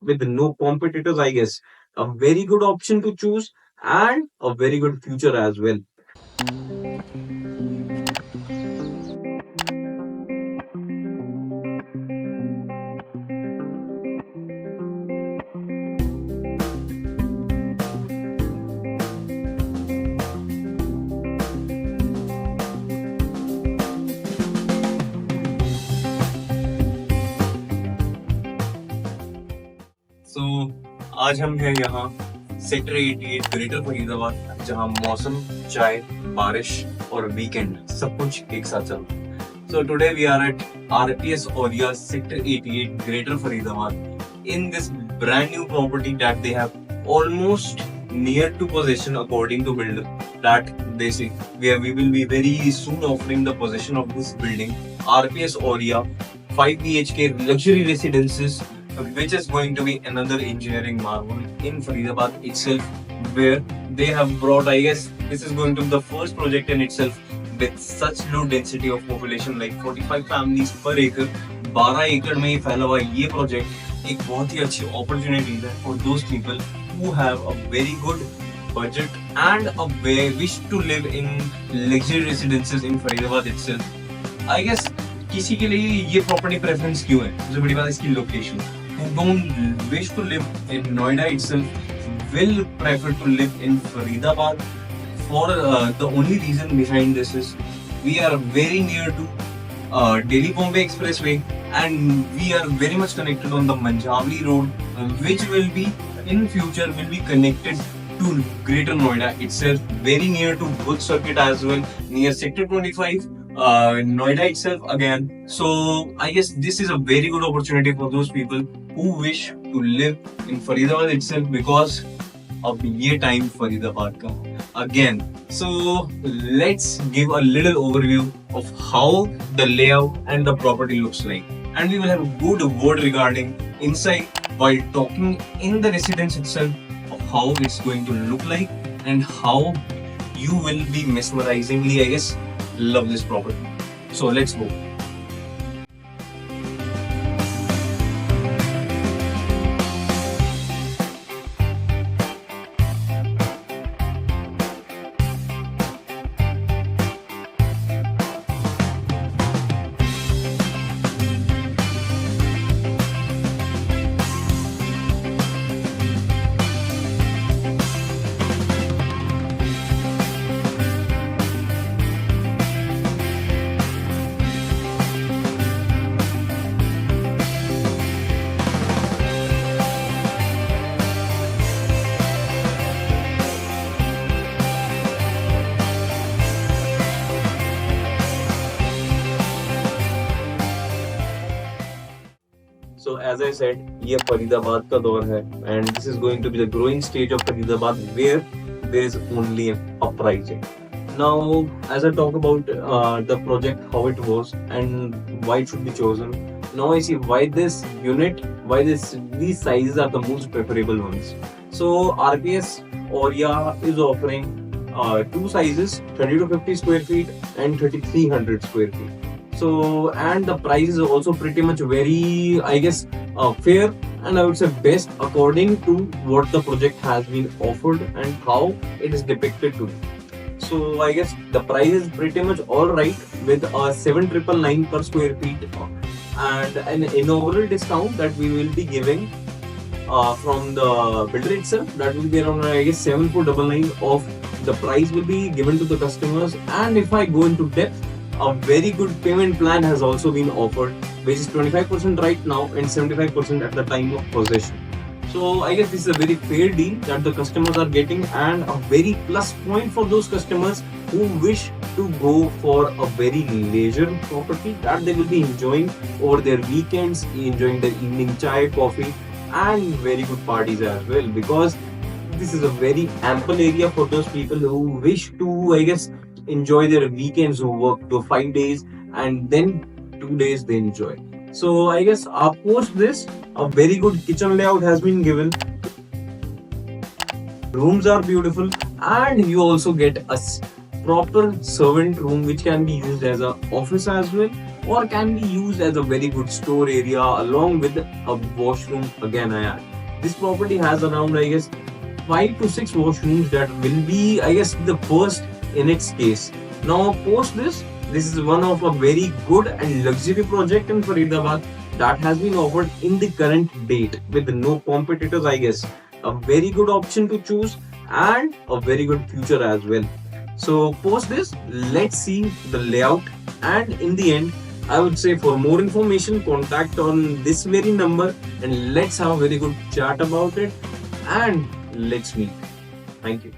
with no competitors, I guess a very good option to choose and a very good future as well. सो आज हम हैं यहाँ sector 88 Greater Faridabad, जहाँ मौसम, चाय, बारिश और वीकेंड सब कुछ एक साथ चल रहा है। So today we are at RPS Aurea sector 88 Greater Faridabad in this brand new property that they have almost near to possession according to builder that they say we will be very soon offering the possession of this building, RPS Aurea 5 BHK luxury residences, which is going to be another engineering marvel in Faridabad itself, where they have brought, I guess this is going to be the first project in itself with such low density of population like 45 families per acre. 12 एकड़ में ही फैला हुआ ये project एक बहुत ही अच्छी opportunity है for those people who have a very good budget and a wish to live in luxury residences in Faridabad itself. I guess किसी के लिए ये प्रॉपर्टी प्रेफरेंस क्यों है? सबसे बड़ी बात इसकी location. Who don't wish to live in Noida itself will prefer to live in Faridabad. For the only reason behind this is we are very near to Delhi Bombay Expressway and we are very much connected on the Manjhavli Road, which will be in future will be connected to Greater Noida itself, very near to Bhuj Circuit as well, near Sector 25. Noida itself again. So I guess this is a very good opportunity for those people who wish to live in Faridabad itself because of ये time Faridabad का again. So let's give a little overview of how the layout and the property looks like, and we will have a good word regarding inside while talking in the residence itself of how it's going to look like and how you will be mesmerizingly, I guess, love this property. So let's go. So as I said, ये फरीदाबाद का दौर है and this is going to be the growing stage of Faridabad where there is only a uprising. Now, as I talk about the project, how it was and why it should be chosen. Now I see why this unit, why these sizes are the most preferable ones. So RPS Aurea is offering two sizes, 30 to 50 square feet and 3300 square feet. So, and the price is also pretty much very, I guess, fair and I would say best according to what the project has been offered and how it is depicted to be. So, I guess the price is pretty much alright with a 7,999 per square feet and an inaugural discount that we will be giving from the builder itself. That will be around, I guess, 7,499 of the price will be given to the customers. And if I go into depth, a very good payment plan has also been offered, which is 25% right now and 75% at the time of possession. So I guess this is a very fair deal that the customers are getting and a very plus point for those customers who wish to go for a very leisure property that they will be enjoying over their weekends, enjoying their evening chai, coffee and very good parties as well, because this is a very ample area for those people who wish to, I guess, enjoy their weekends, who work to 5 days and then 2 days they enjoy. So I guess post this, a very good kitchen layout has been given. Rooms are beautiful and you also get a proper servant room which can be used as an office as well or can be used as a very good store area along with a washroom again I add. This property has around, I guess, 5 to 6 washrooms that will be, I guess, the first in its case. Now, post this is one of a very good and luxury project in Faridabad that has been offered in the current date with no competitors, I guess. A very good option to choose and a very good future as well. So, post this, let's see the layout, and in the end, I would say for more information, contact on this very number and let's have a very good chat about it and let's meet. Thank you.